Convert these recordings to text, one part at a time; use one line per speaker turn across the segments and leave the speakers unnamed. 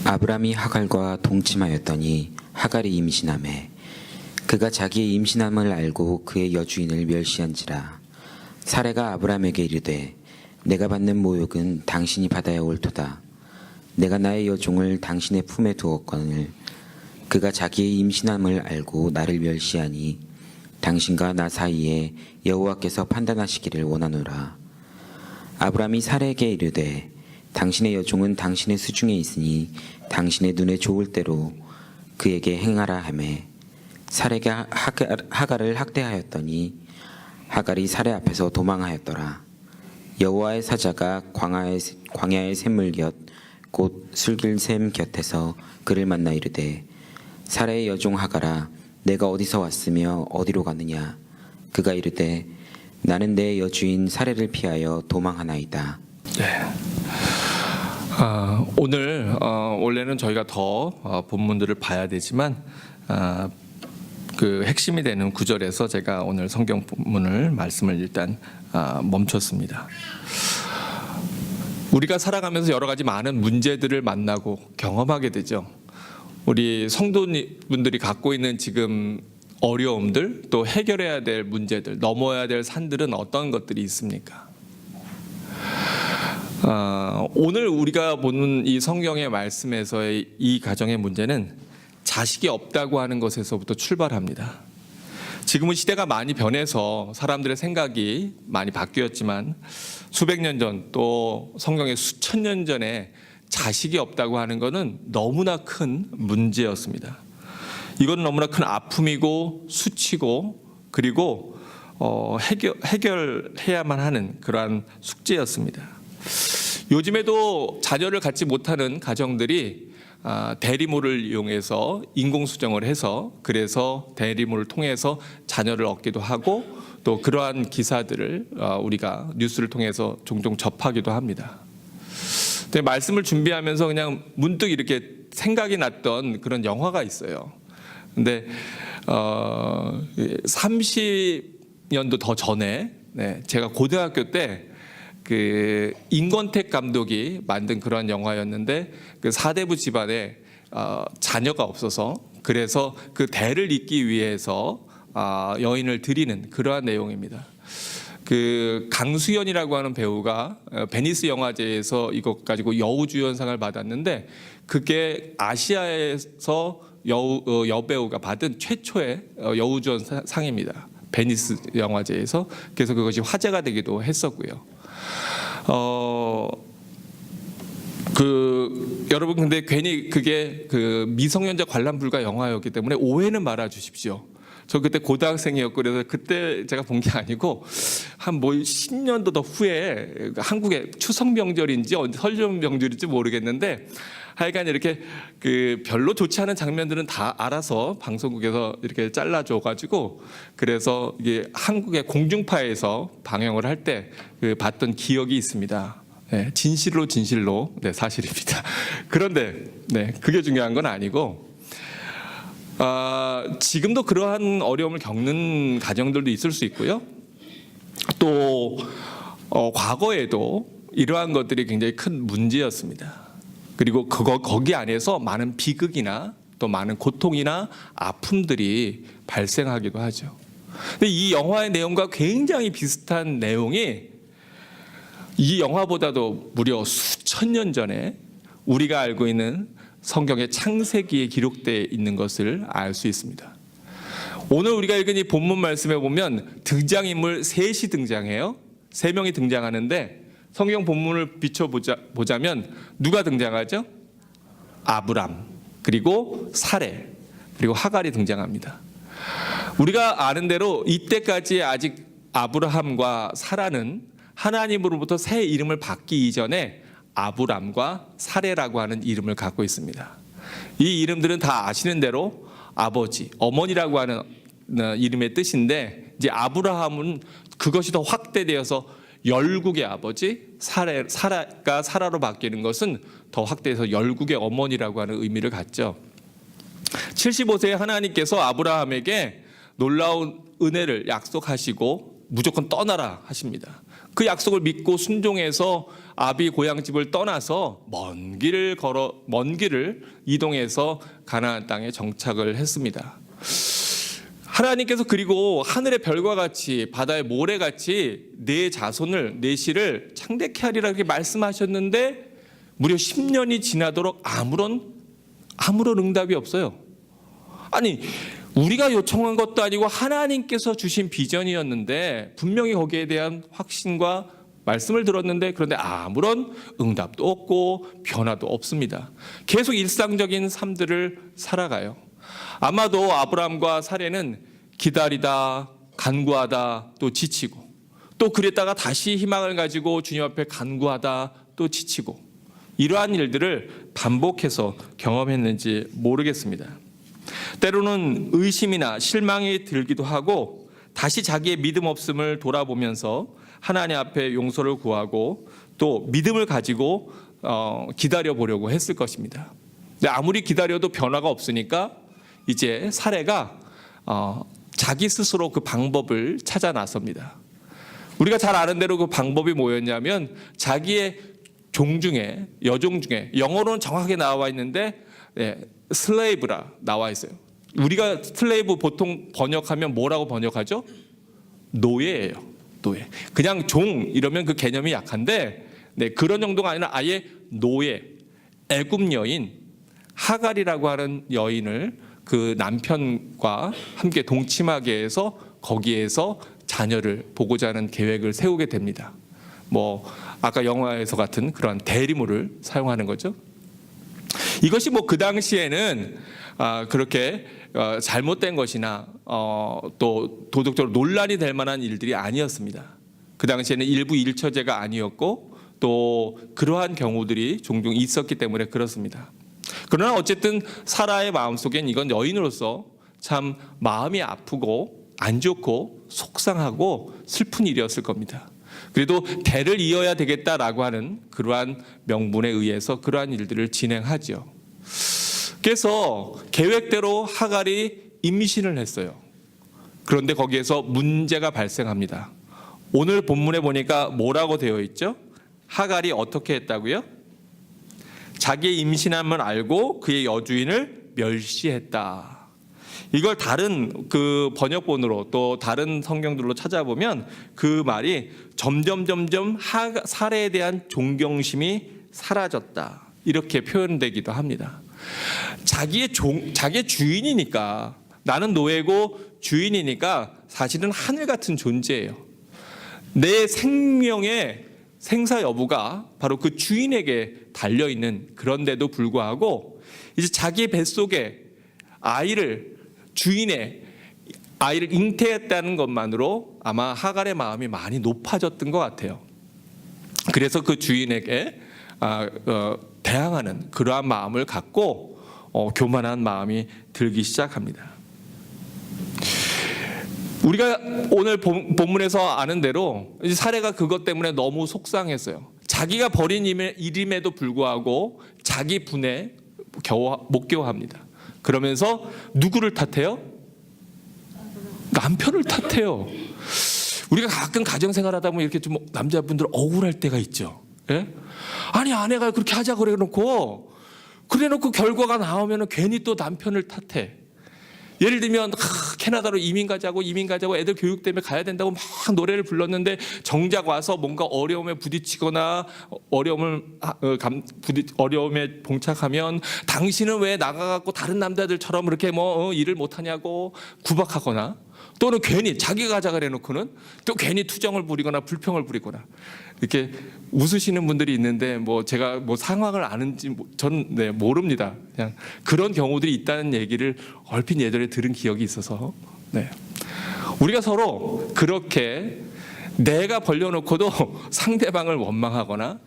아브람이 하갈과 동침하였더니 하갈이 임신하매 그가 자기의 임신함을 알고 그의 여주인을 멸시한지라. 사레가 아브람에게 이르되 내가 받는 모욕은 당신이 받아야 옳도다. 내가 나의 여종을 당신의 품에 두었거늘 그가 자기의 임신함을 알고 나를 멸시하니 당신과 나 사이에 여호와께서 판단하시기를 원하노라. 아브람이 사레에게 이르되 당신의 여종은 당신의 수중에 있으니 당신의 눈에 좋을 대로 그에게 행하라 하매 사레가 하갈을 학대하였더니 하갈이 사레 앞에서 도망하였더라. 여호와의 사자가 광야의 샘물 곁 곧 술길샘 곁에서 그를 만나 이르되 사레의 여종 하갈아 내가 어디서 왔으며 어디로 가느냐. 그가 이르되 나는 내 여주인 사레를 피하여 도망하나이다.
네. 오늘 원래는 저희가 더 본문들을 봐야 되지만 그 핵심이 되는 구절에서 제가 오늘 성경 본문을 말씀을 일단 멈췄습니다. 우리가 살아가면서 여러 가지 많은 문제들을 만나고 경험하게 되죠. 우리 성도분들이 갖고 있는 지금 어려움들, 또 해결해야 될 문제들, 넘어야 될 산들은 어떤 것들이 있습니까? 오늘 우리가 보는 이 성경의 말씀에서의 이 가정의 문제는 자식이 없다고 하는 것에서부터 출발합니다. 지금은 시대가 많이 변해서 사람들의 생각이 많이 바뀌었지만 수백 년 전 또 성경의 수천 년 전에 자식이 없다고 하는 것은 너무나 큰 문제였습니다. 이건 너무나 큰 아픔이고 수치고 그리고 해결해야만 하는 그러한 숙제였습니다. 요즘에도 자녀를 갖지 못하는 가정들이 대리모를 이용해서 인공수정을 해서 그래서 대리모를 통해서 자녀를 얻기도 하고 또 그러한 기사들을 우리가 뉴스를 통해서 종종 접하기도 합니다. 근데 말씀을 준비하면서 그냥 문득 이렇게 생각이 났던 그런 영화가 있어요. 근데 30년도 더 전에 제가 고등학교 때 그 임권택 감독이 만든 그런 영화였는데 그 사대부 집안에 자녀가 없어서 그래서 그 대를 잇기 위해서 여인을 들이는 그러한 내용입니다. 그 강수연이라고 하는 배우가 베니스 영화제에서 이것 가지고 여우주연상을 받았는데 그게 아시아에서 여배우가 받은 최초의 여우주연상입니다. 베니스 영화제에서. 그래서 그것이 화제가 되기도 했었고요. 여러분 근데 괜히 그게 그 미성년자 관람 불가 영화였기 때문에 오해는 말아 주십시오. 저 그때 고등학생이었고 그래서 그때 제가 본 게 아니고 한 10년도 더 후에 한국의 추석 명절인지 설 명절인지 모르겠는데 하여간 이렇게 그 별로 좋지 않은 장면들은 다 알아서 방송국에서 이렇게 잘라줘 가지고 그래서 이게 한국의 공중파에서 방영을 할 때 그 봤던 기억이 있습니다. 네, 진실로 네, 사실입니다. 그런데 그게 중요한 건 아니고 지금도 그러한 어려움을 겪는 가정들도 있을 수 있고요. 또 과거에도 이러한 것들이 굉장히 큰 문제였습니다. 그리고 거기 안에서 많은 비극이나 또 많은 고통이나 아픔들이 발생하기도 하죠. 근데 이 영화의 내용과 굉장히 비슷한 내용이 이 영화보다도 무려 수천 년 전에 우리가 알고 있는 성경의 창세기에 기록되어 있는 것을 알 수 있습니다. 오늘 우리가 읽은 이 본문 말씀에 보면 등장인물 셋이 등장해요. 3명이 등장하는데 성경 본문을 비춰보자면 누가 등장하죠? 아브람, 그리고 사레, 그리고 하갈이 등장합니다. 우리가 아는 대로 이때까지 아직 아브라함과 사라는 하나님으로부터 새 이름을 받기 이전에 아브람과 사레라고 하는 이름을 갖고 있습니다. 이 이름들은 다 아시는 대로 아버지, 어머니라고 하는 이름의 뜻인데 이제 아브라함은 그것이 더 확대되어서 열국의 아버지, 사라가 사라로 바뀌는 것은 더 확대해서 열국의 어머니라고 하는 의미를 갖죠. 75세에 하나님께서 아브라함에게 놀라운 은혜를 약속하시고 무조건 떠나라 하십니다. 그 약속을 믿고 순종해서 아비 고향집을 떠나서 먼 길을 이동해서 가나안 땅에 정착을 했습니다. 하나님께서 그리고 하늘의 별과 같이 바다의 모래같이 내 자손을 내 씨를 창대케 하리라 이렇게 말씀하셨는데 무려 10년이 지나도록 아무런 응답이 없어요. 아니 우리가 요청한 것도 아니고 하나님께서 주신 비전이었는데 분명히 거기에 대한 확신과 말씀을 들었는데 그런데 아무런 응답도 없고 변화도 없습니다. 계속 일상적인 삶들을 살아가요. 아마도 아브라함과 사레는 기다리다 간구하다 또 지치고 또 그랬다가 다시 희망을 가지고 주님 앞에 간구하다 또 지치고 이러한 일들을 반복해서 경험했는지 모르겠습니다. 때로는 의심이나 실망이 들기도 하고 다시 자기의 믿음 없음을 돌아보면서 하나님 앞에 용서를 구하고 또 믿음을 가지고 기다려 보려고 했을 것입니다. 근데 아무리 기다려도 변화가 없으니까 이제 사례가 자기 스스로 그 방법을 찾아 나섭니다. 우리가 잘 아는 대로 그 방법이 뭐였냐면 자기의 종 중에 여종 중에 영어로는 정확하게 나와 있는데 슬레이브라 나와 있어요. 우리가 슬레이브 보통 번역하면 뭐라고 번역하죠? 노예예요. 노예. 그냥 종 이러면 그 개념이 약한데 그런 정도가 아니라 아예 노예, 애굽 여인 하갈이라고 하는 여인을 그 남편과 함께 동침하게 해서 거기에서 자녀를 보고자 하는 계획을 세우게 됩니다. 뭐 아까 영화에서 같은 그런 대리모를 사용하는 거죠. 이것이 뭐 그 당시에는 그렇게 잘못된 것이나 또 도덕적으로 논란이 될 만한 일들이 아니었습니다. 그 당시에는 일부 일처제가 아니었고 또 그러한 경우들이 종종 있었기 때문에 그렇습니다. 그러나 어쨌든 사라의 마음속엔 이건 여인으로서 참 마음이 아프고 안 좋고 속상하고 슬픈 일이었을 겁니다. 그래도 대를 이어야 되겠다라고 하는 그러한 명분에 의해서 그러한 일들을 진행하죠. 그래서 계획대로 하갈이 임신을 했어요. 그런데 거기에서 문제가 발생합니다. 오늘 본문에 보니까 뭐라고 되어 있죠? 하갈이 어떻게 했다고요? 자기의 임신함을 알고 그의 여주인을 멸시했다. 이걸 다른 그 번역본으로 또 다른 성경들로 찾아보면 그 말이 점점 사례에 대한 존경심이 사라졌다. 이렇게 표현되기도 합니다. 자기의 주인이니까 나는 노예고 주인이니까 사실은 하늘 같은 존재예요. 내 생명의 생사 여부가 바로 그 주인에게 달려있는 그런데도 불구하고 이제 자기 뱃속에 주인의 아이를 잉태했다는 것만으로 아마 하갈의 마음이 많이 높아졌던 것 같아요. 그래서 그 주인에게 대항하는 그러한 마음을 갖고 교만한 마음이 들기 시작합니다. 우리가 오늘 본문에서 아는 대로 사례가 그것 때문에 너무 속상했어요. 자기가 벌인 일임에도 불구하고 자기 분에 목교합니다. 그러면서 누구를 탓해요? 남편을 탓해요. 우리가 가끔 가정생활하다 보면 이렇게 좀 남자분들 억울할 때가 있죠. 예? 아니 아내가 그렇게 하자 그래놓고 결과가 나오면 괜히 또 남편을 탓해. 예를 들면 캐나다로 이민 가자고 애들 교육 때문에 가야 된다고 막 노래를 불렀는데 정작 와서 뭔가 어려움에 부딪히거나 어려움에 봉착하면 당신은 왜 나가갖고 다른 남자들처럼 그렇게 일을 못하냐고 구박하거나 또는 괜히 자기가 가자 그래놓고는 또 괜히 투정을 부리거나 불평을 부리거나 이렇게 웃으시는 분들이 있는데 제가 상황을 아는지 저는 모릅니다. 그냥 그런 경우들이 있다는 얘기를 얼핏 예전에 들은 기억이 있어서 우리가 서로 그렇게 내가 벌려놓고도 상대방을 원망하거나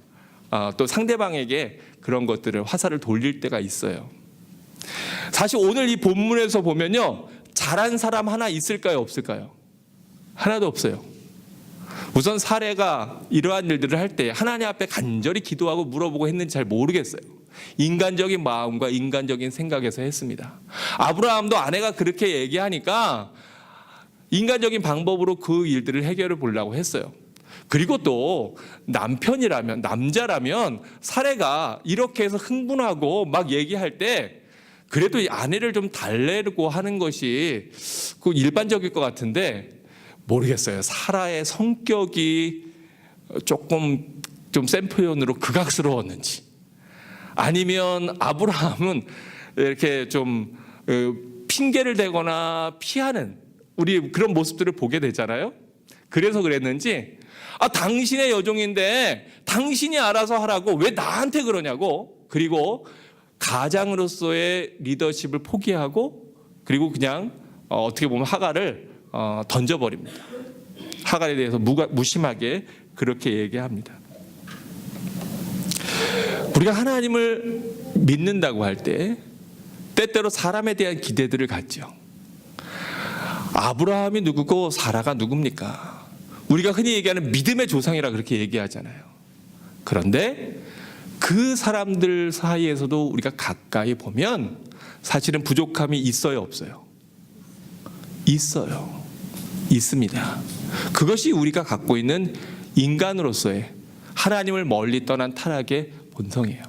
또 상대방에게 그런 것들을 화살을 돌릴 때가 있어요. 사실 오늘 이 본문에서 보면요, 잘한 사람 하나 있을까요, 없을까요? 하나도 없어요. 우선 사례가 이러한 일들을 할 때 하나님 앞에 간절히 기도하고 물어보고 했는지 잘 모르겠어요. 인간적인 마음과 인간적인 생각에서 했습니다. 아브라함도 아내가 그렇게 얘기하니까 인간적인 방법으로 그 일들을 해결해 보려고 했어요. 그리고 또 남자라면 사례가 이렇게 해서 흥분하고 막 얘기할 때 그래도 이 아내를 좀 달래고 하는 것이 그 일반적일 것 같은데 모르겠어요. 사라의 성격이 조금 좀 센 표현으로 극악스러웠는지, 아니면 아브라함은 이렇게 좀 핑계를 대거나 피하는 우리 그런 모습들을 보게 되잖아요. 그래서 그랬는지, 당신의 여종인데 당신이 알아서 하라고 왜 나한테 그러냐고, 그리고 가장으로서의 리더십을 포기하고 그리고 그냥 어떻게 보면 하갈을 던져버립니다. 하갈에 대해서 무심하게 그렇게 얘기합니다. 우리가 하나님을 믿는다고 할 때 때때로 사람에 대한 기대들을 갖죠. 아브라함이 누구고 사라가 누굽니까? 우리가 흔히 얘기하는 믿음의 조상이라 그렇게 얘기하잖아요. 그런데 그 사람들 사이에서도 우리가 가까이 보면 사실은 부족함이 있어요, 없어요? 있어요. 있습니다. 그것이 우리가 갖고 있는 인간으로서의 하나님을 멀리 떠난 타락의 본성이에요.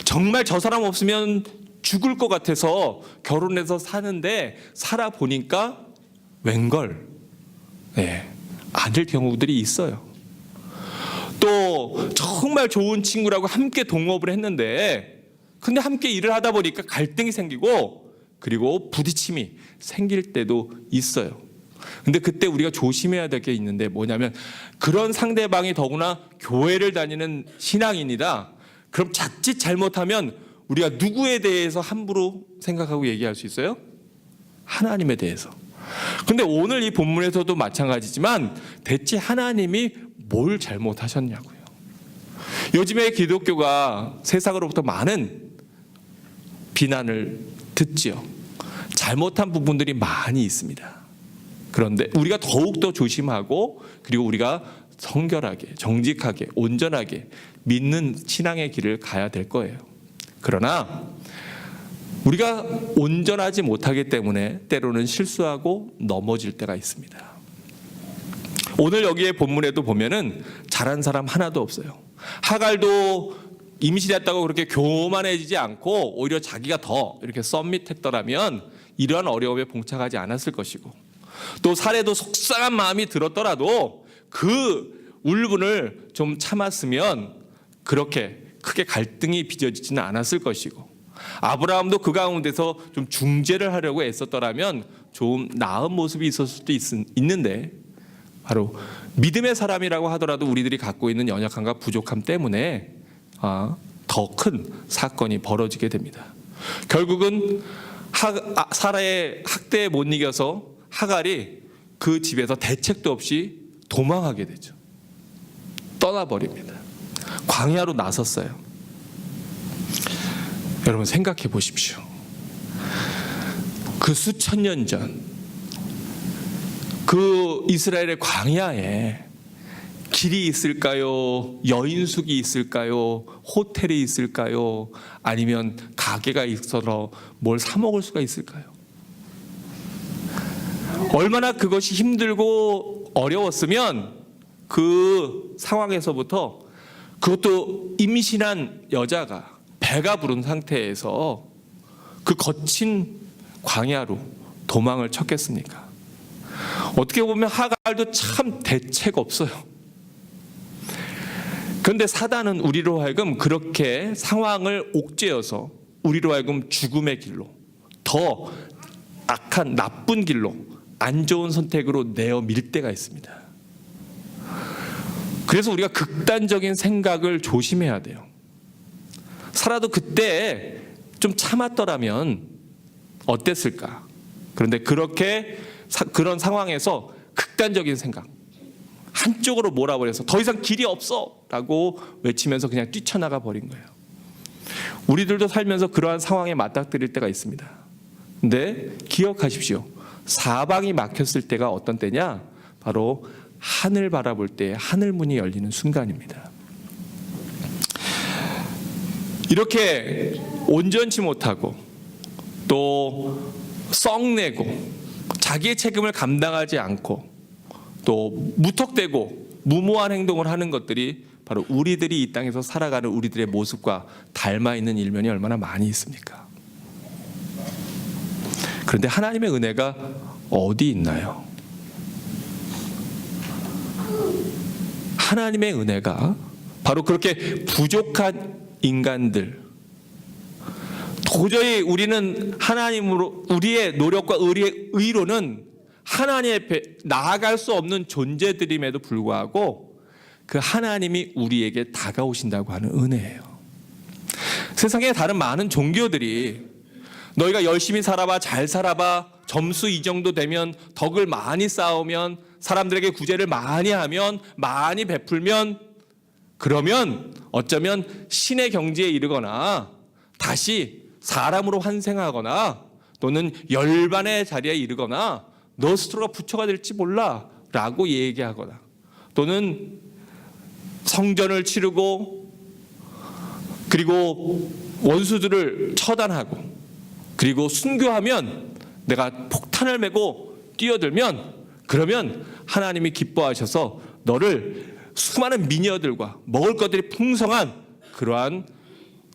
정말 저 사람 없으면 죽을 것 같아서 결혼해서 사는데 살아보니까 웬걸, 아닐 경우들이 있어요. 또 정말 좋은 친구라고 함께 동업을 했는데 근데 함께 일을 하다 보니까 갈등이 생기고 그리고 부딪힘이 생길 때도 있어요. 근데 그때 우리가 조심해야 될 게 있는데 뭐냐면, 그런 상대방이 더구나 교회를 다니는 신앙인이다. 그럼 자칫 잘못하면 우리가 누구에 대해서 함부로 생각하고 얘기할 수 있어요? 하나님에 대해서. 근데 오늘 이 본문에서도 마찬가지지만 대체 하나님이 뭘 잘못하셨냐고요. 요즘에 기독교가 세상으로부터 많은 비난을 듣지요. 잘못한 부분들이 많이 있습니다. 그런데 우리가 더욱더 조심하고 그리고 우리가 성결하게, 정직하게, 온전하게 믿는 신앙의 길을 가야 될 거예요. 그러나 우리가 온전하지 못하기 때문에 때로는 실수하고 넘어질 때가 있습니다. 오늘 여기에 본문에도 보면은 잘한 사람 하나도 없어요. 하갈도 임신했다고 그렇게 교만해지지 않고 오히려 자기가 더 이렇게 썸밋했더라면 이러한 어려움에 봉착하지 않았을 것이고, 또 사례도 속상한 마음이 들었더라도 그 울분을 좀 참았으면 그렇게 크게 갈등이 빚어지지는 않았을 것이고, 아브라함도 그 가운데서 좀 중재를 하려고 애썼더라면 좀 나은 모습이 있었을 수도 있는데, 바로 믿음의 사람이라고 하더라도 우리들이 갖고 있는 연약함과 부족함 때문에 더 큰 사건이 벌어지게 됩니다. 결국은 사라의 학대에 못 이겨서 하갈이 그 집에서 대책도 없이 도망하게 되죠. 떠나버립니다. 광야로 나섰어요. 여러분 생각해 보십시오. 그 수천 년 전 그 이스라엘의 광야에 길이 있을까요? 여인숙이 있을까요? 호텔이 있을까요? 아니면 가게가 있어서 뭘 사 먹을 수가 있을까요? 얼마나 그것이 힘들고 어려웠으면 그 상황에서부터, 그것도 임신한 여자가 배가 부른 상태에서 그 거친 광야로 도망을 쳤겠습니까? 어떻게 보면 하갈도 참 대책 없어요. 그런데 사단은 우리로 하여금 그렇게 상황을 옥죄어서 우리로 하여금 죽음의 길로, 더 악한 나쁜 길로, 안 좋은 선택으로 내어 밀 때가 있습니다. 그래서 우리가 극단적인 생각을 조심해야 돼요. 살아도 그때 좀 참았더라면 어땠을까? 그런데 그런 상황에서 극단적인 생각, 한쪽으로 몰아버려서 더 이상 길이 없어 라고 외치면서 그냥 뛰쳐나가 버린 거예요. 우리들도 살면서 그러한 상황에 맞닥뜨릴 때가 있습니다. 근데 기억하십시오. 사방이 막혔을 때가 어떤 때냐? 바로 하늘 바라볼 때 하늘 문이 열리는 순간입니다. 이렇게 온전치 못하고 또 썩내고 자기의 책임을 감당하지 않고 또 무턱대고 무모한 행동을 하는 것들이 바로 우리들이 이 땅에서 살아가는 우리들의 모습과 닮아 있는 일면이 얼마나 많이 있습니까? 그런데 하나님의 은혜가 어디 있나요? 하나님의 은혜가 바로 그렇게 부족한 인간들, 도저히 우리는 하나님으로 우리의 노력과 의로는 하나님 앞에 나아갈 수 없는 존재들임에도 불구하고 그 하나님이 우리에게 다가오신다고 하는 은혜예요. 세상에 다른 많은 종교들이 너희가 열심히 살아봐, 잘 살아봐, 점수 이 정도 되면, 덕을 많이 쌓으면, 사람들에게 구제를 많이 하면, 많이 베풀면, 그러면 어쩌면 신의 경지에 이르거나 다시 사람으로 환생하거나 또는 열반의 자리에 이르거나 너 스스로가 부처가 될지 몰라 라고 얘기하거나 또는 성전을 치르고 그리고 원수들을 처단하고 그리고 순교하면 내가 폭탄을 메고 뛰어들면 그러면 하나님이 기뻐하셔서 너를 수많은 미녀들과 먹을 것들이 풍성한 그러한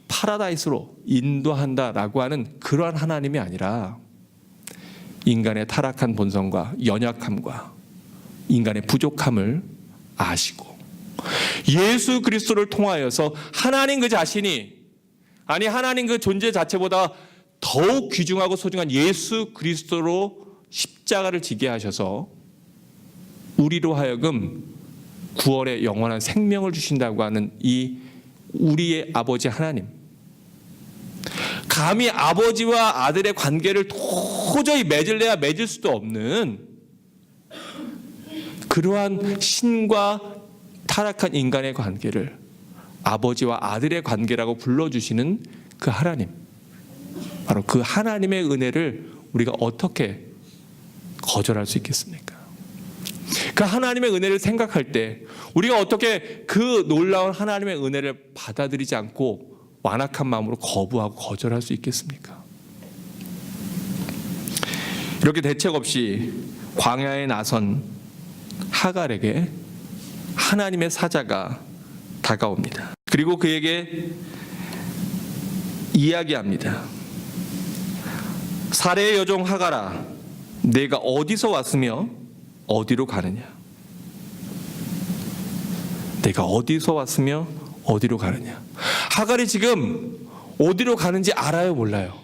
파라다이스로 인도한다라고 하는 그러한 하나님이 아니라 인간의 타락한 본성과 연약함과 인간의 부족함을 아시고 예수 그리스도를 통하여서 하나님 그 자신이 아니 하나님 그 존재 자체보다 더욱 귀중하고 소중한 예수 그리스도로 십자가를 지게 하셔서 우리로 하여금 구원의 영원한 생명을 주신다고 하는 이 우리의 아버지 하나님, 감히 아버지와 아들의 관계를 도저히 맺을래야 맺을 수도 없는 그러한 신과 타락한 인간의 관계를 아버지와 아들의 관계라고 불러주시는 그 하나님, 바로 그 하나님의 은혜를 우리가 어떻게 거절할 수 있겠습니까? 그 하나님의 은혜를 생각할 때 우리가 어떻게 그 놀라운 하나님의 은혜를 받아들이지 않고 완악한 마음으로 거부하고 거절할 수 있겠습니까? 이렇게 대책 없이 광야에 나선 하갈에게 하나님의 사자가 다가옵니다. 그리고 그에게 이야기합니다. 사레의 여종 하갈아, 내가 어디서 왔으며 어디로 가느냐? 내가 어디서 왔으며 어디로 가느냐? 하갈이 지금 어디로 가는지 알아요, 몰라요?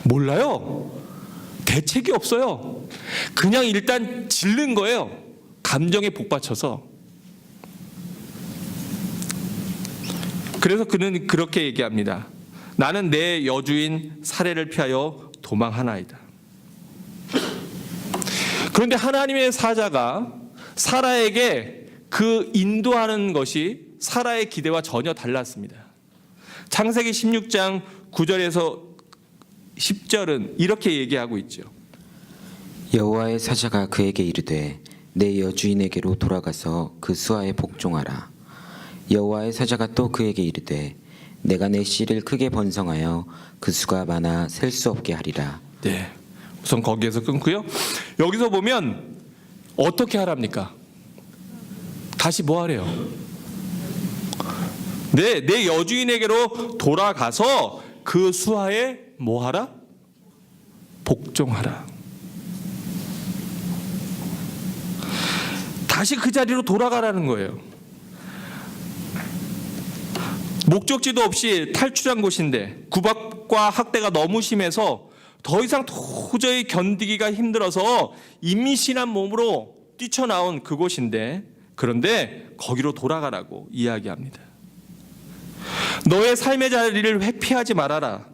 몰라요. 대책이 없어요. 그냥 일단 질른 거예요. 감정에 복받쳐서. 그래서 그는 그렇게 얘기합니다. 나는 내 여주인 사레를 피하여 도망하나이다. 그런데 하나님의 사자가 사라에게 그 인도하는 것이 사라의 기대와 전혀 달랐습니다. 창세기 16장 9절에서 10절은 이렇게 얘기하고 있죠.
여호와의 사자가 그에게 이르되 내 여주인에게로 돌아가서 그 수하에 복종하라. 여호와의 사자가 또 그에게 이르되 내가 내 씨를 크게 번성하여 그 수가 많아 셀 수 없게 하리라.
네, 우선 거기에서 끊고요. 여기서 보면 어떻게 하랍니까? 다시 뭐 하래요? 내 여주인에게로 돌아가서 그 수하에 뭐 하라? 복종하라. 다시 그 자리로 돌아가라는 거예요. 목적지도 없이 탈출한 곳인데 구박과 학대가 너무 심해서 더 이상 도저히 견디기가 힘들어서 임신한 몸으로 뛰쳐나온 그곳인데 그런데 거기로 돌아가라고 이야기합니다. 너의 삶의 자리를 회피하지 말아라.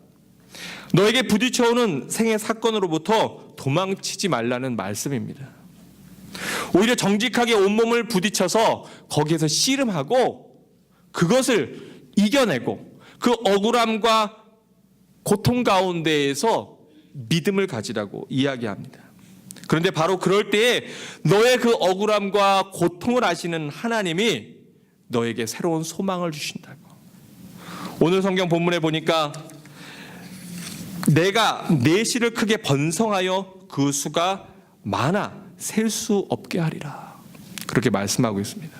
너에게 부딪혀오는 생애 사건으로부터 도망치지 말라는 말씀입니다. 오히려 정직하게 온몸을 부딪혀서 거기에서 씨름하고 그것을 이겨내고 그 억울함과 고통 가운데에서 믿음을 가지라고 이야기합니다. 그런데 바로 그럴 때에 너의 그 억울함과 고통을 아시는 하나님이 너에게 새로운 소망을 주신다고. 오늘 성경 본문에 보니까 내가 내 씨를 크게 번성하여 그 수가 많아 셀 수 없게 하리라. 그렇게 말씀하고 있습니다.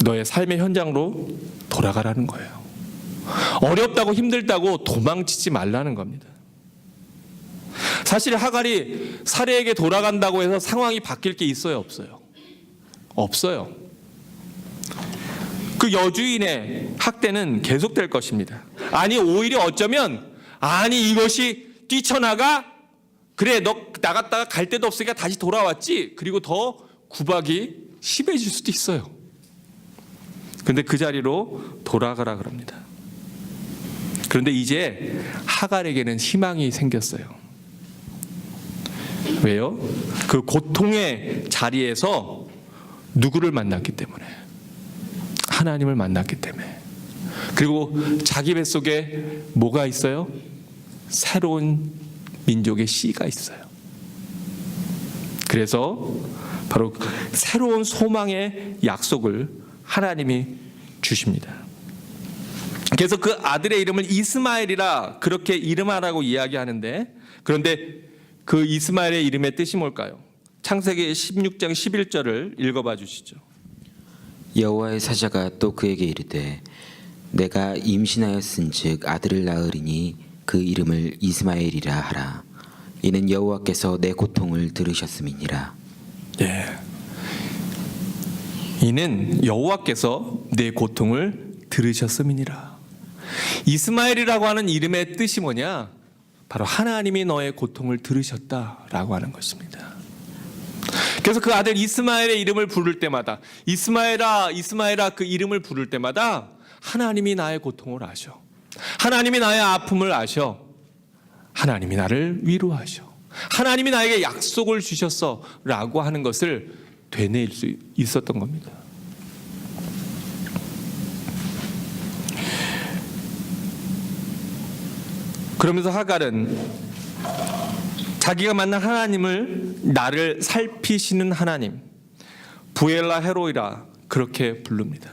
너의 삶의 현장으로 돌아가라는 거예요. 어렵다고 힘들다고 도망치지 말라는 겁니다. 사실 하갈이 사례에게 돌아간다고 해서 상황이 바뀔 게 있어요, 없어요? 없어요. 그 여주인의 학대는 계속될 것입니다. 아니 오히려 어쩌면 아니 이것이 뛰쳐나가? 그래 너 나갔다가 갈 데도 없으니까 다시 돌아왔지? 그리고 더 구박이 심해질 수도 있어요. 그런데 그 자리로 돌아가라 그럽니다. 그런데 이제 하갈에게는 희망이 생겼어요. 왜요? 그 고통의 자리에서 누구를 만났기 때문에, 하나님을 만났기 때문에. 그리고 자기 뱃속에 뭐가 있어요? 새로운 민족의 씨가 있어요. 그래서 바로 새로운 소망의 약속을 하나님이 주십니다. 그래서 그 아들의 이름을 이스마엘이라 그렇게 이름하라고 이야기하는데, 그런데 그 이스마엘의 이름의 뜻이 뭘까요? 창세기 16장 11절을 읽어봐 주시죠.
여호와의 사자가 또 그에게 이르되 내가 임신하였은즉 아들을 낳으리니 그 이름을 이스마엘이라 하라. 이는 여호와께서 내 고통을 들으셨음이니라.
예. 이는 여호와께서 내 고통을 들으셨음이니라. 이스마엘이라고 하는 이름의 뜻이 뭐냐? 바로 하나님이 너의 고통을 들으셨다라고 하는 것입니다. 그래서 그 아들 이스마엘의 이름을 부를 때마다 이스마엘아 이스마엘아 그 이름을 부를 때마다 하나님이 나의 고통을 아셔. 하나님이 나의 아픔을 아셔. 하나님이 나를 위로하셔. 하나님이 나에게 약속을 주셨어 라고 하는 것을 되뇌일 수 있었던 겁니다. 그러면서 하갈은 자기가 만난 하나님을 나를 살피시는 하나님, 부엘라 헤로이라 그렇게 부릅니다.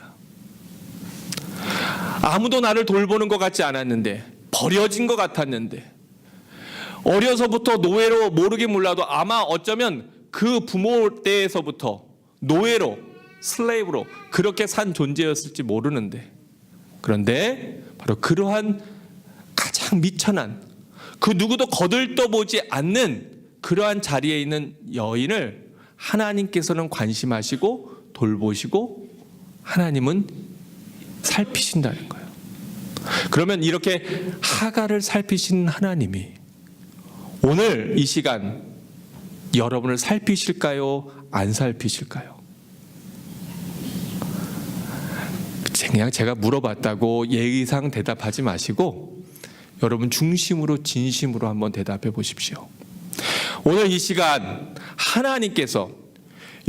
아무도 나를 돌보는 것 같지 않았는데, 버려진 것 같았는데, 어려서부터 노예로 모르긴 몰라도 아마 어쩌면 그 부모 때에서부터 노예로, 슬레이브로 그렇게 산 존재였을지 모르는데, 그런데 바로 그러한 가장 미천한, 그 누구도 거들떠보지 않는 그러한 자리에 있는 여인을 하나님께서는 관심하시고 돌보시고 하나님은 살피신다는 거예요. 그러면 이렇게 하갈을 살피신 하나님이 오늘 이 시간 여러분을 살피실까요? 안 살피실까요? 그냥 제가 물어봤다고 예의상 대답하지 마시고 여러분 중심으로 진심으로 한번 대답해 보십시오. 오늘 이 시간 하나님께서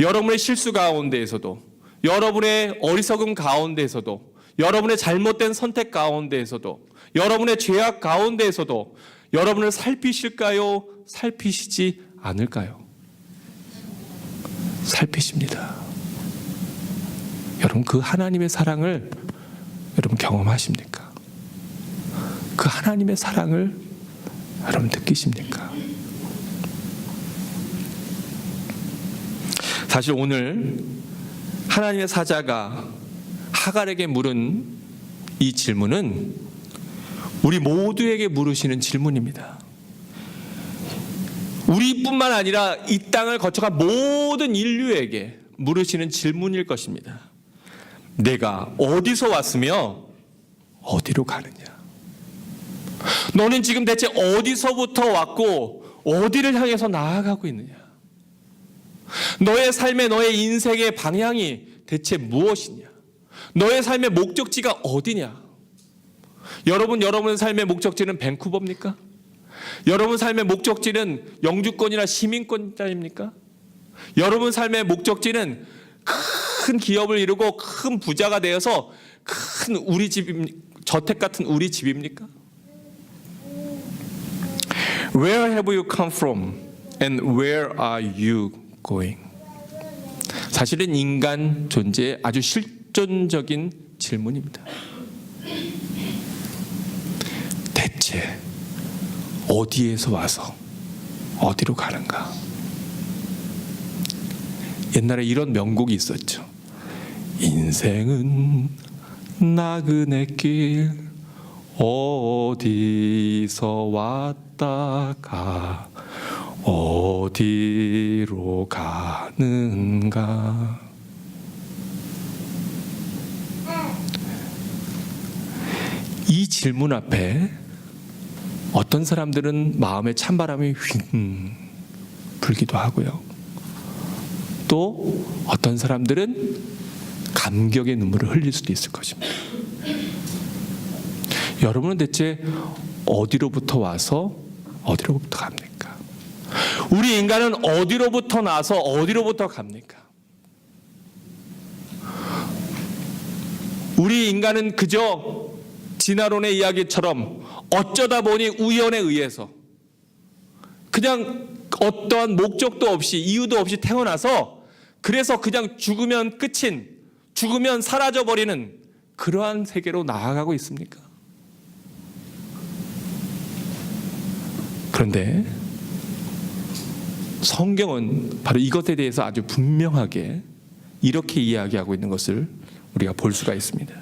여러분의 실수 가운데에서도, 여러분의 어리석음 가운데에서도, 여러분의 잘못된 선택 가운데에서도, 여러분의 죄악 가운데에서도 여러분을 살피실까요? 살피시지 않을까요? 살피십니다. 여러분 그 하나님의 사랑을 여러분 경험하십니까? 그 하나님의 사랑을 여러분 느끼십니까? 사실 오늘 하나님의 사자가 하갈에게 물은 이 질문은 우리 모두에게 물으시는 질문입니다. 우리뿐만 아니라 이 땅을 거쳐간 모든 인류에게 물으시는 질문일 것입니다. 내가 어디서 왔으며 어디로 가느냐? 너는 지금 대체 어디서부터 왔고 어디를 향해서 나아가고 있느냐? 너의 삶의, 너의 인생의 방향이 대체 무엇이냐? 너의 삶의 목적지가 어디냐? 여러분의 삶의 목적지는 밴쿠버입니까? 여러분 삶의 목적지는 영주권이나 시민권자입니까? 여러분 삶의 목적지는 큰 기업을 이루고 큰 부자가 되어서 큰 우리 집, 저택 같은 우리 집입니까? Where have you come from and where are you going? 사실은 인간 존재의 아주 실존적인 질문입니다. 대체 어디에서 와서 어디로 가는가? 옛날에 이런 명곡이 있었죠. 인생은 나그네 길 어디서 왔다가 어디로 가는가? 이 질문 앞에 어떤 사람들은 마음에 찬바람이 휙 불기도 하고요. 또 어떤 사람들은 감격의 눈물을 흘릴 수도 있을 것입니다. 여러분은 대체 어디로부터 와서 어디로부터 갑니까? 우리 인간은 어디로부터 나서 어디로부터 갑니까? 우리 인간은 그저 진화론의 이야기처럼 어쩌다 보니 우연에 의해서 그냥 어떠한 목적도 없이 이유도 없이 태어나서 그래서 그냥 죽으면 끝인, 죽으면 사라져버리는 그러한 세계로 나아가고 있습니까? 그런데 성경은 바로 이것에 대해서 아주 분명하게 이렇게 이야기하고 있는 것을 우리가 볼 수가 있습니다.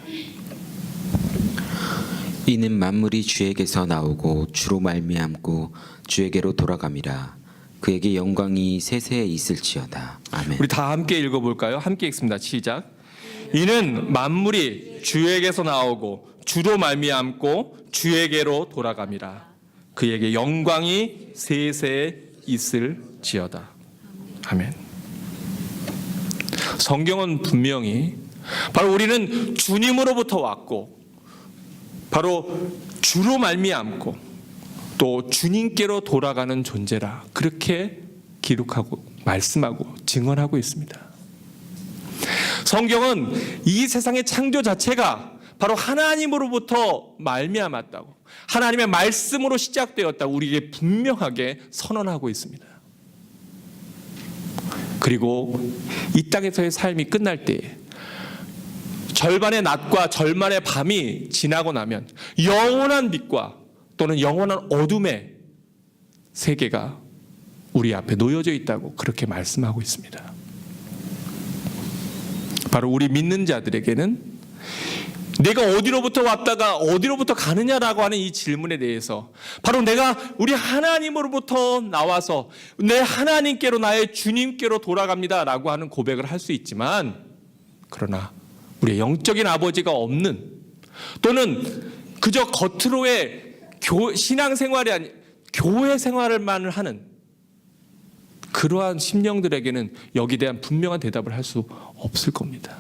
이는 만물이 주에게서 나오고 주로 말미암고 주에게로 돌아감이라. 그에게 영광이 세세에 있을지어다. 아멘.
우리 다 함께 읽어볼까요? 함께 읽습니다. 시작. 이는 만물이 주에게서 나오고 주로 말미암고 주에게로 돌아감이라. 그에게 영광이 세세에 있을지어다. 아멘. 성경은 분명히 바로 우리는 주님으로부터 왔고 바로 주로 말미암고 또 주님께로 돌아가는 존재라 그렇게 기록하고 말씀하고 증언하고 있습니다. 성경은 이 세상의 창조 자체가 바로 하나님으로부터 말미암았다고, 하나님의 말씀으로 시작되었다고 우리에게 분명하게 선언하고 있습니다. 그리고 이 땅에서의 삶이 끝날 때에 절반의 낮과 절반의 밤이 지나고 나면 영원한 빛과 또는 영원한 어둠의 세계가 우리 앞에 놓여져 있다고 그렇게 말씀하고 있습니다. 바로 우리 믿는 자들에게는 내가 어디로부터 왔다가 어디로부터 가느냐라고 하는 이 질문에 대해서 바로 내가 우리 하나님으로부터 나와서 내 하나님께로 나의 주님께로 돌아갑니다라고 하는 고백을 할 수 있지만, 그러나 우리의 영적인 아버지가 없는 또는 그저 겉으로의 신앙생활이 아닌 교회 생활만 하는 그러한 심령들에게는 여기에 대한 분명한 대답을 할 수 없을 겁니다.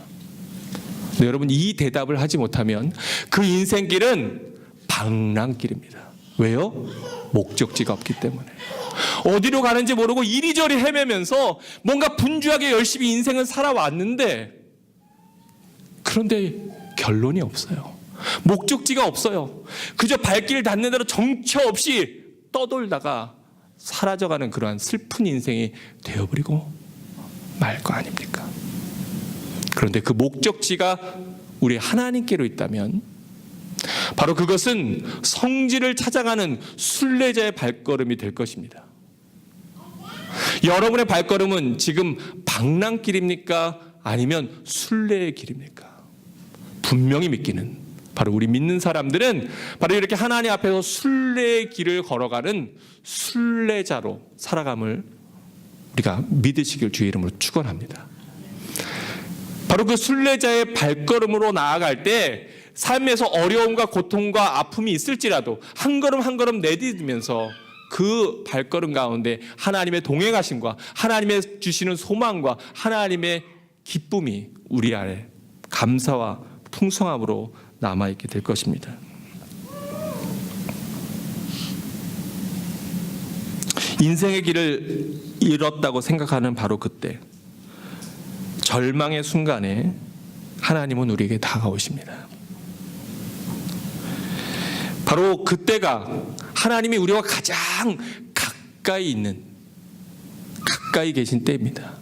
네, 여러분, 이 대답을 하지 못하면 그 인생길은 방랑길입니다. 왜요? 목적지가 없기 때문에. 어디로 가는지 모르고 이리저리 헤매면서 뭔가 분주하게 열심히 인생을 살아왔는데 그런데 결론이 없어요. 목적지가 없어요. 그저 발길 닿는 대로 정처 없이 떠돌다가 사라져가는 그러한 슬픈 인생이 되어버리고 말 거 아닙니까? 그런데 그 목적지가 우리 하나님께로 있다면 바로 그것은 성지를 찾아가는 순례자의 발걸음이 될 것입니다. 여러분의 발걸음은 지금 방랑길입니까? 아니면 순례의 길입니까? 분명히 믿기는, 바로 우리 믿는 사람들은 바로 이렇게 하나님 앞에서 순례의 길을 걸어가는 순례자로 살아감을 우리가 믿으시길 주의 이름으로 축원합니다. 바로 그 순례자의 발걸음으로 나아갈 때 삶에서 어려움과 고통과 아픔이 있을지라도 한 걸음 한 걸음 내딛으면서 그 발걸음 가운데 하나님의 동행하심과 하나님의 주시는 소망과 하나님의 기쁨이 우리 안에 감사와 풍성함으로 남아있게 될 것입니다. 인생의 길을 잃었다고 생각하는 바로 그때, 절망의 순간에 하나님은 우리에게 다가오십니다. 바로 그때가 하나님이 우리와 가장 가까이 계신 때입니다.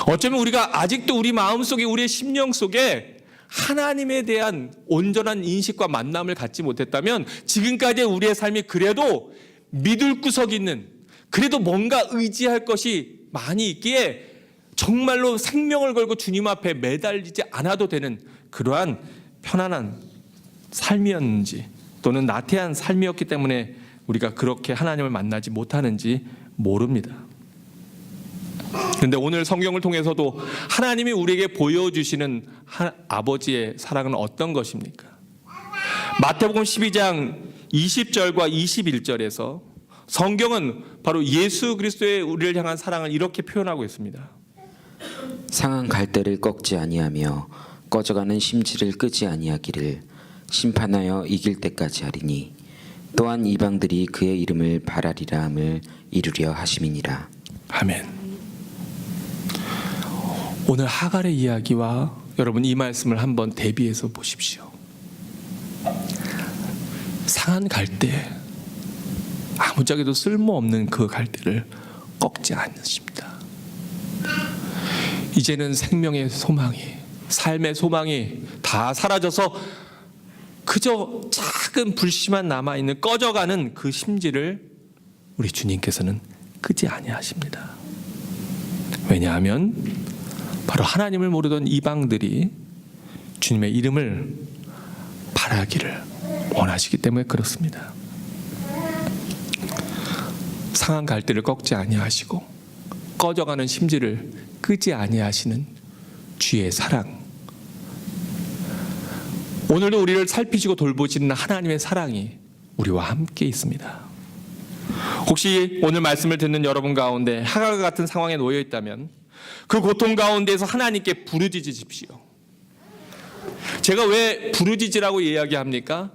어쩌면 우리가 아직도 우리 마음속에, 우리의 심령 속에 하나님에 대한 온전한 인식과 만남을 갖지 못했다면 지금까지 우리의 삶이 그래도 믿을 구석이 있는, 그래도 뭔가 의지할 것이 많이 있기에 정말로 생명을 걸고 주님 앞에 매달리지 않아도 되는 그러한 편안한 삶이었는지, 또는 나태한 삶이었기 때문에 우리가 그렇게 하나님을 만나지 못하는지 모릅니다. 그런데 오늘 성경을 통해서도 하나님이 우리에게 보여주시는 아버지의 사랑은 어떤 것입니까? 마태복음 12장 20절과 21절에서 성경은 바로 예수 그리스도의 우리를 향한 사랑을 이렇게 표현하고 있습니다.
상한 갈대를 꺾지 아니하며 꺼져가는 심지를 끄지 아니하기를 심판하여 이길 때까지 하리니 또한 이방들이 그의 이름을 바라리라 함을 이루려 하심이니라.
아멘. 오늘 하갈의 이야기와 여러분 이 말씀을 한번 대비해서 보십시오. 상한 갈대, 아무짝에도 쓸모없는 그 갈대를 꺾지 않으십니다. 이제는 생명의 소망이, 삶의 소망이 다 사라져서 그저 작은 불씨만 남아있는, 꺼져가는 그 심지를 우리 주님께서는 끄지 아니하십니다. 왜냐하면 바로 하나님을 모르던 이방들이 주님의 이름을 바라기를 원하시기 때문에 그렇습니다. 상한 갈대를 꺾지 아니하시고 꺼져가는 심지를 끄지 아니하시는 주의 사랑, 오늘도 우리를 살피시고 돌보시는 하나님의 사랑이 우리와 함께 있습니다. 혹시 오늘 말씀을 듣는 여러분 가운데 하갈과 같은 상황에 놓여 있다면 그 고통 가운데에서 하나님께 부르짖으십시오. 제가 왜 부르짖으라고 이야기합니까?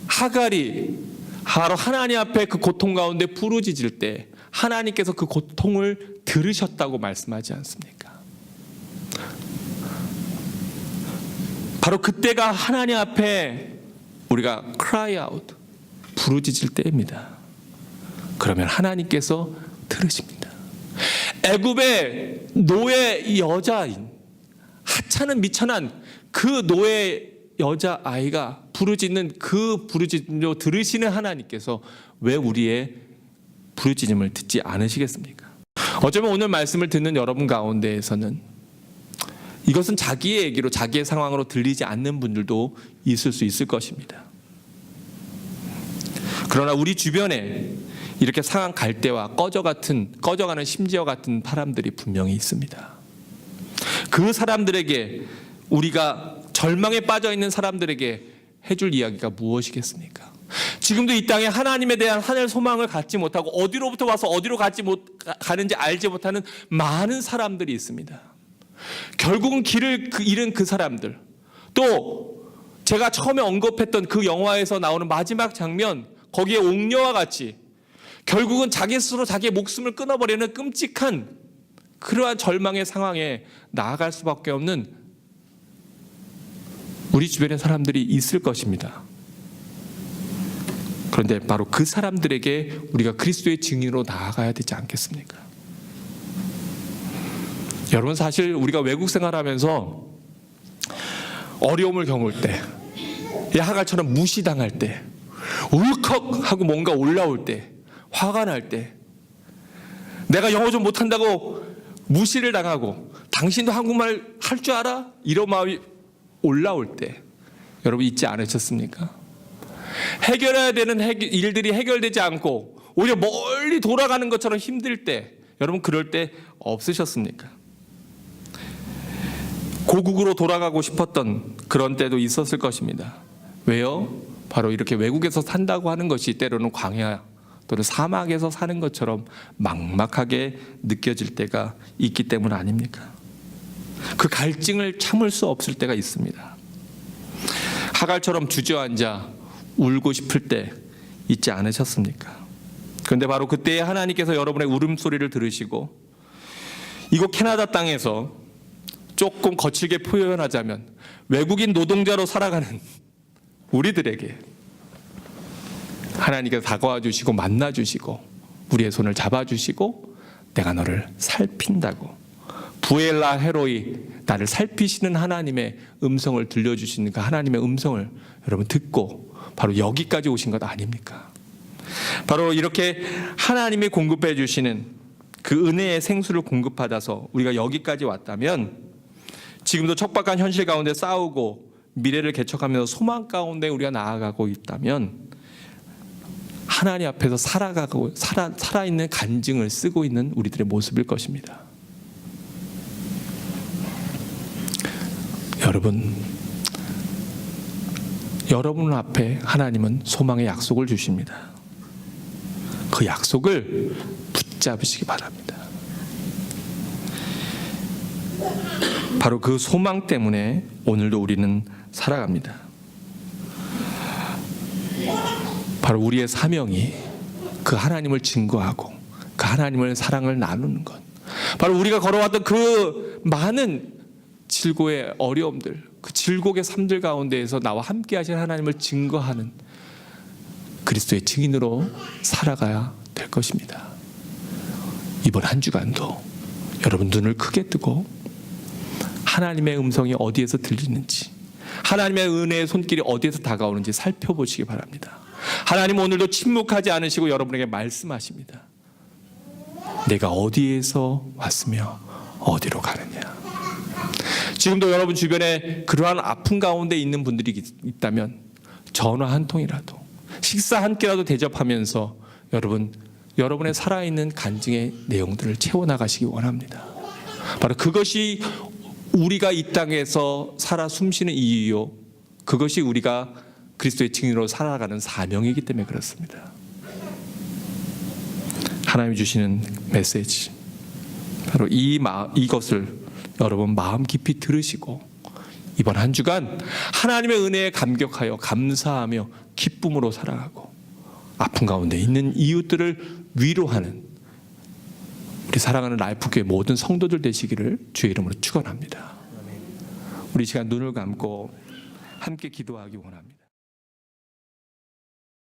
하갈이 바로 하나님 앞에 그 고통 가운데 부르짖을 때 하나님께서 그 고통을 들으셨다고 말씀하지 않습니까? 바로 그때가 하나님 앞에 우리가 cry out, 부르짖을 때입니다. 그러면 하나님께서 들으십니다. 애굽의 노예 여자인, 하찮은 미천한 그 노예 여자아이가 부르짖는 그 부르짖음도 들으시는 하나님께서 왜 우리의 부르짖음을 듣지 않으시겠습니까? 어쩌면 오늘 말씀을 듣는 여러분 가운데에서는 이것은 자기의 얘기로, 자기의 상황으로 들리지 않는 분들도 있을 수 있을 것입니다. 그러나 우리 주변에 이렇게 상한 갈대와 꺼져가는 심지어 같은 사람들이 분명히 있습니다. 그 사람들에게, 우리가 절망에 빠져 있는 사람들에게 해줄 이야기가 무엇이겠습니까? 지금도 이 땅에 하나님에 대한 하늘 소망을 갖지 못하고 어디로부터 와서 어디로 가는지 알지 못하는 많은 사람들이 있습니다. 결국은 길을 잃은 그 사람들, 또 제가 처음에 언급했던 그 영화에서 나오는 마지막 장면, 거기에 옥녀와 같이 결국은 자기 스스로 자기의 목숨을 끊어버리는 끔찍한 그러한 절망의 상황에 나아갈 수밖에 없는 우리 주변의 사람들이 있을 것입니다. 그런데 바로 그 사람들에게 우리가 그리스도의 증인으로 나아가야 되지 않겠습니까? 여러분, 사실 우리가 외국 생활하면서 어려움을 겪을 때, 하갈처럼 무시당할 때, 울컥하고 뭔가 올라올 때, 화가 날 때, 내가 영어 좀 못한다고 무시를 당하고 당신도 한국말 할 줄 알아? 이런 마음이 올라올 때 여러분 잊지 않으셨습니까? 해결해야 되는 일들이 해결되지 않고 오히려 멀리 돌아가는 것처럼 힘들 때, 여러분 그럴 때 없으셨습니까? 고국으로 돌아가고 싶었던 그런 때도 있었을 것입니다. 왜요? 바로 이렇게 외국에서 산다고 하는 것이 때로는 광야 또는 사막에서 사는 것처럼 막막하게 느껴질 때가 있기 때문 아닙니까? 그 갈증을 참을 수 없을 때가 있습니다. 하갈처럼 주저앉아 울고 싶을 때 있지 않으셨습니까? 그런데 바로 그때에 하나님께서 여러분의 울음소리를 들으시고 이곳 캐나다 땅에서 조금 거칠게 표현하자면 외국인 노동자로 살아가는 우리들에게 하나님께서 다가와 주시고 만나 주시고 우리의 손을 잡아 주시고 내가 너를 살핀다고, 부엘라 헤로이, 나를 살피시는 하나님의 음성을 들려주시는 그 하나님의 음성을 여러분 듣고 바로 여기까지 오신 것 아닙니까? 바로 이렇게 하나님이 공급해 주시는 그 은혜의 생수를 공급받아서 우리가 여기까지 왔다면, 지금도 척박한 현실 가운데 싸우고 미래를 개척하면서 소망 가운데 우리가 나아가고 있다면, 하나님 앞에서 살아있는 간증을 쓰고 있는 우리들의 모습일 것입니다. 여러분 앞에 하나님은 소망의 약속을 주십니다. 그 약속을 붙잡으시기 바랍니다. 바로 그 소망 때문에 오늘도 우리는 살아갑니다. 바로 우리의 사명이 그 하나님을 증거하고 그 하나님의 사랑을 나누는 것, 바로 우리가 걸어왔던 그 많은 질고의 어려움들, 그 질곡의 삶들 가운데에서 나와 함께 하신 하나님을 증거하는 그리스도의 증인으로 살아가야 될 것입니다. 이번 한 주간도 여러분 눈을 크게 뜨고 하나님의 음성이 어디에서 들리는지, 하나님의 은혜의 손길이 어디에서 다가오는지 살펴보시기 바랍니다. 하나님 오늘도 침묵하지 않으시고 여러분에게 말씀하십니다. 내가 어디에서 왔으며 어디로 가느냐. 지금도 여러분 주변에 그러한 아픔 가운데 있는 분들이 있다면 전화 한 통이라도, 식사 한 끼라도 대접하면서 여러분의 살아있는 간증의 내용들을 채워나가시기 원합니다. 바로 그것이 우리가 이 땅에서 살아 숨쉬는 이유요, 그것이 우리가 그리스도의 증인으로 살아가는 사명이기 때문에 그렇습니다. 하나님이 주시는 메시지, 바로 이것을 여러분 마음 깊이 들으시고 이번 한 주간 하나님의 은혜에 감격하여 감사하며 기쁨으로 살아가고 아픔 가운데 있는 이웃들을 위로하는 우리 사랑하는 라이프교회 모든 성도들 되시기를 주의 이름으로 축원합니다. 우리 시간 눈을 감고 함께 기도하기 원합니다.